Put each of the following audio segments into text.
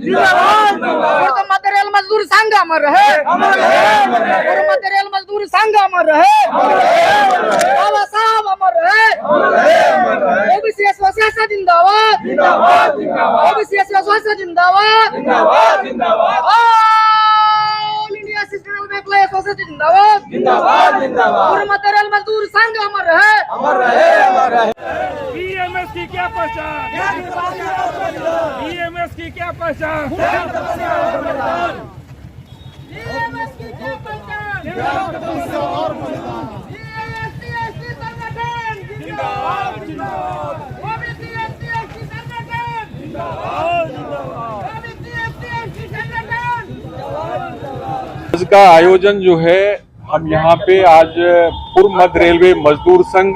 पूर्व मध्य रेल मजदूर संघ अमर रहे, पूर्व मध्य रेल मजदूर संघ अमर रहे, बाबा साहब अमर रहे, ओबीसी एसोसिएशन जिंदाबाद, ओबीसी एसोसिएशन जिंदाबाद, all India system railway association जिंदाबाद, पूर्व मध्य रेल मजदूर संघ अमर रहे, ईएमएस की क्या पहचान, ईएमएस की क्या पहचान, ईएमएस की क्या पहचान, एसटी संगठन जिंदाबाद, ओबीसी एसटी संगठन जिंदाबाद, ओबीसी एसटी संगठन। इसका आयोजन जो है हम यहाँ पे आज पूर्व मध्य रेलवे मजदूर संघ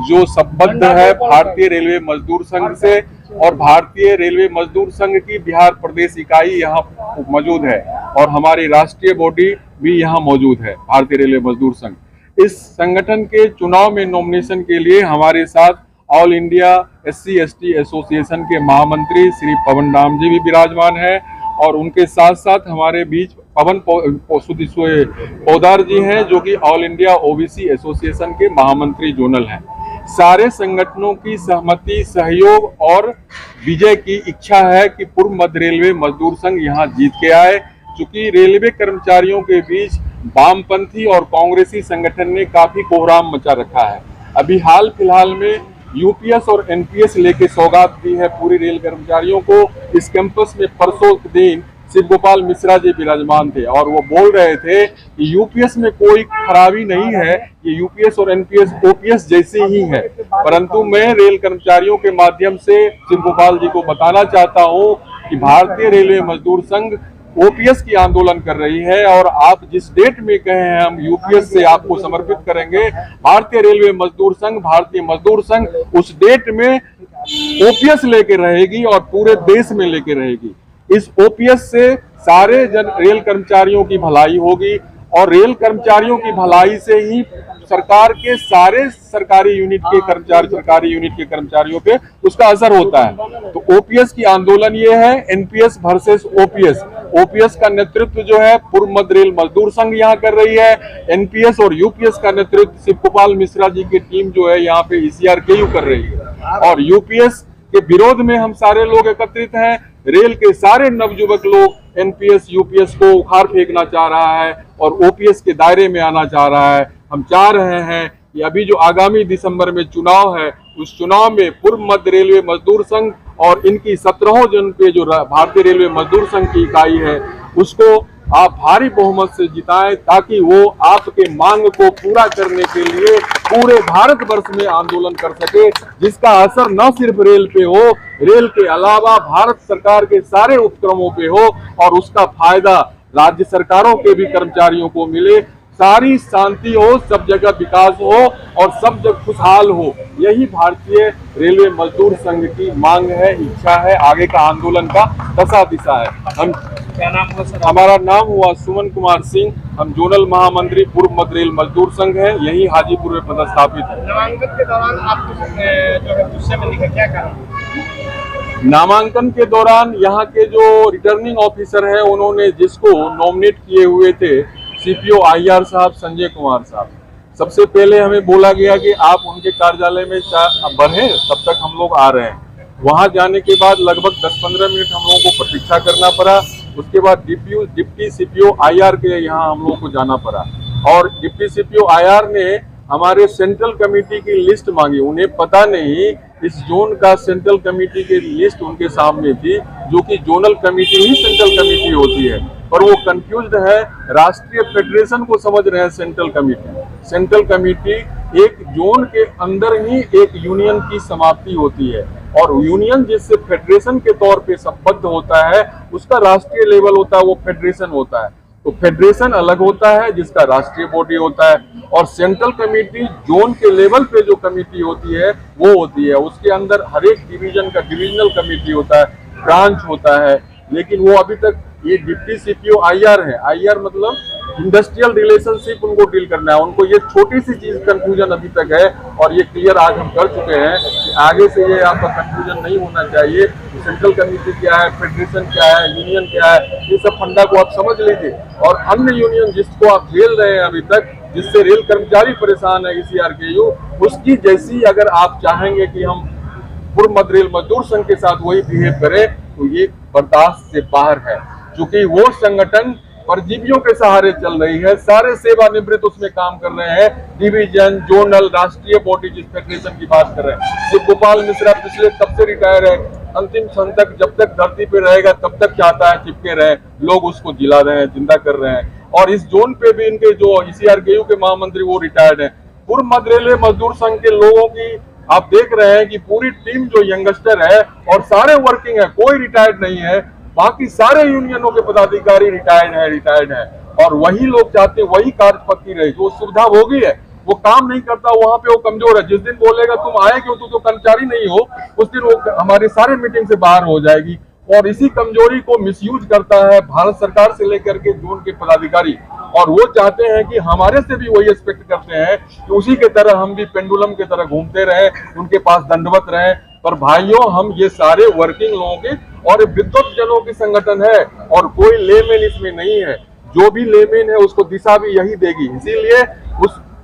जो संबद्ध है भारतीय रेलवे मजदूर संघ से और भारतीय रेलवे मजदूर संघ की बिहार प्रदेश इकाई यहाँ मौजूद है और हमारी राष्ट्रीय बॉडी भी यहाँ मौजूद है भारतीय रेलवे मजदूर संघ। इस संगठन के चुनाव में नॉमिनेशन के लिए हमारे साथ ऑल इंडिया SC/ST एसोसिएशन के महामंत्री श्री पवन राम जी भी विराजमान है और उनके साथ साथ हमारे बीच पवन पोदार जी हैं जो कि ऑल इंडिया OBC एसोसिएशन के महामंत्री जोनल हैं। सारे संगठनों की सहमति, सहयोग और विजय की इच्छा है कि पूर्व मध्य रेलवे मजदूर संघ यहाँ जीत के आए, चूंकि रेलवे कर्मचारियों के बीच वामपंथी और कांग्रेसी संगठन ने काफी कोहराम मचा रखा है। अभी हाल फिलहाल में UPS और NPS लेके सौगात दी है पूरी रेल कर्मचारियों को। इस कैंपस में परसों दिन शिव गोपाल मिश्रा जी विराजमान थे और वो बोल रहे थे कि UPS में कोई खराबी नहीं है, ये UPS और NPS OPS जैसे ही है। परंतु मैं रेल कर्मचारियों के माध्यम से शिव गोपाल जी को बताना चाहता हूँ कि भारतीय रेलवे मजदूर संघ OPS की आंदोलन कर रही है और आप जिस डेट में कहे हैं हम UPS से आपको समर्पित करेंगे, भारतीय रेलवे मजदूर संघ, भारतीय मजदूर संघ उस डेट में OPS लेके रहेगी और पूरे देश में लेके रहेगी। इस OPS से सारे रेल कर्मचारियों की भलाई होगी और रेल कर्मचारियों की भलाई से ही सरकार के सारे सरकारी यूनिट के कर्मचारियों पे उसका असर होता है। तो OPS की आंदोलन ये है, NPS वर्सेस OPS का नेतृत्व जो है पूर्व मध्य रेल मजदूर संघ यहाँ कर रही है। NPS और UPS का नेतृत्व शिव गोपाल मिश्रा जी की टीम जो है यहाँ पे ECRKU कर रही है और UPS के विरोध में हम सारे लोग एकत्रित हैं। रेल के सारे नवयुवक लोग NPS UPS को उखाड़ फेंकना चाह रहा है और OPS के दायरे में आना चाह रहा है। हम चाह रहे हैं कि अभी जो आगामी दिसंबर में चुनाव है उस चुनाव में पूर्व मध्य रेलवे मजदूर संघ और इनकी 17 जन पे जो भारतीय रेलवे मजदूर संघ की इकाई है उसको आप भारी बहुमत से जिताएं ताकि वो आपके मांग को पूरा करने के लिए पूरे भारतवर्ष में आंदोलन कर सके, जिसका असर न सिर्फ रेल पे हो, रेल के अलावा भारत सरकार के सारे उपक्रमों पे हो और उसका फायदा राज्य सरकारों के भी कर्मचारियों को मिले, सारी शांति हो, सब जगह विकास हो और सब जगह खुशहाल हो। यही भारतीय रेलवे मजदूर संघ की मांग है, इच्छा है, आगे का आंदोलन का दशा दिशा है। हम क्या नाम हुआ सर? हमारा नाम हुआ सुमन कुमार सिंह, हम जोनल महामंत्री पूर्व मध्य रेल मजदूर संघ है, यही हाजीपुर में पदस्थापित है। नामांकन के दौरान आपको जो है गुस्से में लिखा, क्या कारण? नामांकन के दौरान यहाँ के जो रिटर्निंग ऑफिसर है उन्होंने जिसको नॉमिनेट किए हुए थे CPO IR साहब, संजय कुमार साहब, सबसे पहले हमें बोला गया कि आप उनके कार्यालय में बढ़े, तब तक हम लोग आ रहे हैं। वहां जाने के बाद लगभग 10-15 मिनट हम लोगों को प्रतीक्षा करना पड़ा। उसके बाद डिप्टी CPO IR के यहाँ हम लोग को जाना पड़ा और डिप्टी CPO IR ने हमारे सेंट्रल कमेटी की लिस्ट मांगी। उन्हें पता नहीं इस जोन का सेंट्रल कमेटी की लिस्ट उनके सामने थी, जो कि जोनल कमेटी ही सेंट्रल कमेटी होती है, पर वो कंफ्यूज्ड है, राष्ट्रीय फेडरेशन को समझ रहे हैं सेंट्रल कमेटी। सेंट्रल कमेटी एक जोन के अंदर ही एक यूनियन की समाप्ति होती है और यूनियन जिससे फेडरेशन के तौर पे संबद्ध होता है उसका राष्ट्रीय लेवल होता है, वो फेडरेशन होता है। तो फेडरेशन अलग होता है जिसका राष्ट्रीय बॉडी होता है और सेंट्रल कमेटी जोन के लेवल पे जो कमेटी होती है वो होती है, उसके अंदर हर एक डिवीजन का डिविजनल कमेटी होता है, ब्रांच होता है। लेकिन वो अभी तक ये डिप्टी CPO IR है, IR मतलब इंडस्ट्रियल रिलेशनशिप उनको डील करना है। उनको ये छोटी सी चीज कंफ्यूजन अभी तक है और ये क्लियर आज हम कर चुके हैं कि आगे से ये आपका कंफ्यूजन नहीं होना चाहिए। सेंट्रल कमेटी क्या है, फेडरेशन क्या है, यूनियन क्या है, ये सब फंडा को आप समझ लीजिए। और अन्य यूनियन जिसको आप झेल रहे हैं अभी तक, जिससे रेल कर्मचारी परेशान है ECRKU, उसकी जैसी अगर आप चाहेंगे कि हम पूर्व मध्य रेल मजदूर संघ के साथ वही बिहेव करें तो ये बर्दाश्त से बाहर है। क्योंकि वो संगठन परजीवियों के सहारे चल रही है, सारे सेवानिवृत्त उसमें काम कर रहे हैं, डिवीजन, जोनल, राष्ट्रीय बॉडी जिस फेडरेशन की बात कर रहे हैं। जो गोपाल मिश्रा पिछले तब से रिटायर है, अंतिम क्षण तक जब तक धरती पे रहेगा तब तक चाहता है चिपके रहे, लोग उसको जिला रहे हैं, जिंदा कर रहे हैं। और इस जोन पे भी इनके जो ECRKU के महामंत्री वो रिटायर्ड है। पूर्व मध्य रेलवे मजदूर संघ के लोगों की आप देख रहे हैं कि पूरी टीम जो यंगस्टर है और सारे वर्किंग है, कोई रिटायर्ड नहीं है। बाकी सारे यूनियनों के पदाधिकारी रिटायर्ड है और वही लोग चाहते हैं वही कार्यपद्धति रहे। जो सुविधा भोगी है वो काम नहीं करता, वहां पे वो कमजोर है। जिस दिन बोलेगा तुम आए क्यों, तो कर्मचारी नहीं हो, उस दिन वो हमारी सारे मीटिंग से बाहर हो जाएगी। और इसी कमजोरी को मिसयूज करता है भारत सरकार से लेकर के जोन के पदाधिकारी। और वो चाहते हैं कि हमारे से भी वही एक्सपेक्ट करते हैं कि उसी के तरह हम भी पेंडुलम के तरह घूमते रहे, उनके पास दंडवत रहे। पर भाइयों, हम ये सारे वर्किंग लोगों के और विद्वत जनों की संगठन है और कोई लेमेन इसमें नहीं है। जो भी लेमेन है उसको दिशा भी यही देगी। इसीलिए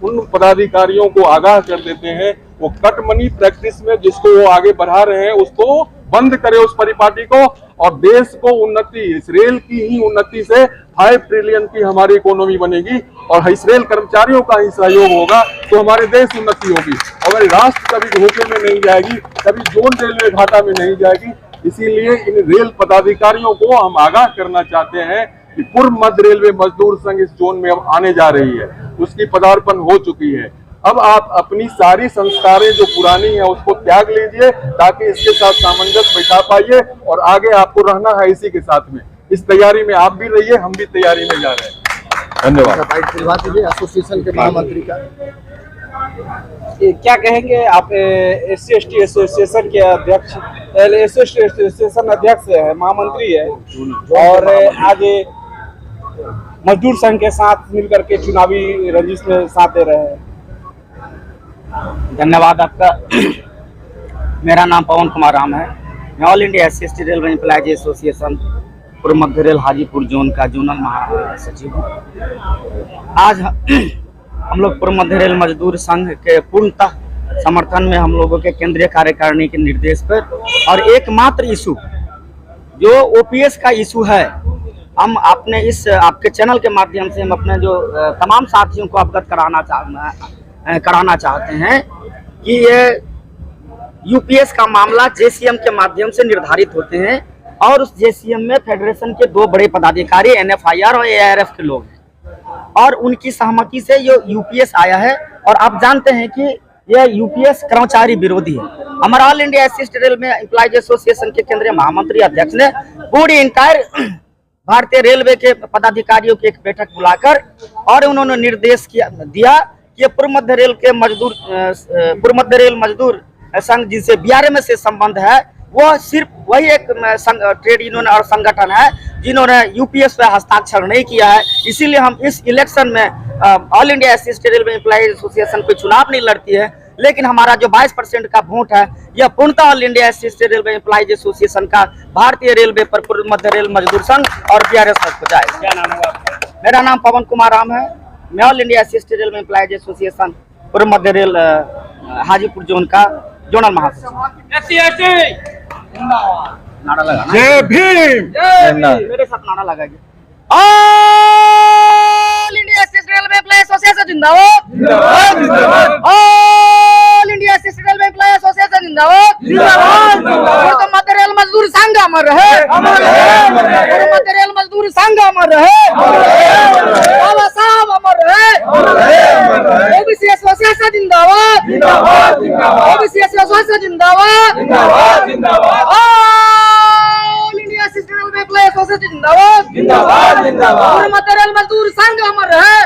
उन पदाधिकारियों को आगाह कर देते हैं, वो कट मनी प्रैक्टिस में जिसको वो आगे बढ़ा रहे हैं उसको बंद करे, उस परिपाटी को, और देश को उन्नति, इस रेल की ही उन्नति से 5 ट्रिलियन की हमारी इकोनॉमी बनेगी और इस रेल कर्मचारियों का ही सहयोग होगा तो हमारे देश उन्नति होगी। हमारी राष्ट्र कभी धोखे में नहीं जाएगी, कभी जोन रेलवे घाटा में नहीं जाएगी। इसीलिए इन रेल पदाधिकारियों को हम आगाह करना चाहते हैं कि पूर्व मध्य रेलवे मजदूर संघ इस जोन में अब आने जा रही है, उसकी पदार्पण हो चुकी है। अब आप अपनी सारी संस्कारें जो पुरानी है उसको त्याग लीजिए ताकि इसके साथ सामंजस्य बैठा पाइए और आगे आपको रहना है इसी के साथ में। इस तैयारी में आप भी रहिए, हम भी तैयारी में जा रहे हैं। धन्यवाद। एसोसिएशन के महामंत्री का क्या कहेंगे आप? SC/ST एसोसिएशन के अध्यक्ष, SC/ST एसोसिएशन अध्यक्ष है, महामंत्री है और आज मजदूर संघ के साथ मिलकर के चुनावी रंजिश में साथ दे रहे हैं। धन्यवाद आपका। मेरा नाम पवन कुमार राम है। मैं all India SC/ST railway employees association पूर्व मध्य रेल हाजीपुर जोन का जोनल महासचिव हूँ। आज हम लोग पूर्व मध्य रेल मजदूर संघ के पूर्णतः समर्थन में हम लोगों के केंद्रीय कार्यकारिणी के निर्देश पर और एकमात्र इशू जो OPS का इशू है, हम अपने इस आपके चैनल के माध्यम से हम अपने जो तमाम साथियों को अवगत कराना चाहते हैं कि ये UPS का मामला JCM के माध्यम से निर्धारित होते हैं और उस JCM में फेडरेशन के 2 बड़े पदाधिकारी NFIR और AIRF के लोग हैं और उनकी सहमति से ये UPS आया है। और आप जानते हैं कि यह UPS कर्मचारी विरोधी है। हमारा all India SC/ST railway employees association के केंद्रीय महामंत्री अध्यक्ष ने पूरी इंटायर भारतीय रेलवे के पदाधिकारियों की एक बैठक बुलाकर और उन्होंने निर्देश दिया कि पूर्व मध्य रेल मजदूर संघ जिनसे BRM से संबंध है, वो सिर्फ वही एक ट्रेड यूनियन और संगठन है जिन्होंने UPS पे हस्ताक्षर नहीं किया है। इसीलिए हम इस इलेक्शन में all India SC/ST railway employees association कोई चुनाव नहीं लड़ती है, लेकिन हमारा जो 22% का वोट है यह पूर्णतः all India SC/ST railway employees association का भारतीय रेलवे पर पूर्व मध्य रेल मजदूर संघ और BRS को जाएगा। क्या नाम है आपका? मेरा नाम पवन कुमार राम है। मैं all India SC/ST railway employees association पूर्व मध्य रेल हाजीपुर जोन का जोनल महासचिव। नारा लगा जय भीम। मेरे साथ नारा लगाइए। All India SC/ST railway employees association जिंदाबाद। All India SC/ST railway employees association जिंदाबाद। पूर्व मध्य रेल मजदूर संघ अमर रहे। पूर्व मध्य रेल मजदूर संघ अमर रहे। बाबा साहब अमर रहे। OBC एसोसिएशन जिंदाबाद। OBC एसोसिएशन जिंदाबाद। All India SC/ST railway employees association जिंदाबाद। पूर्व मध्य रेल मजदूर संघ अमर रहे।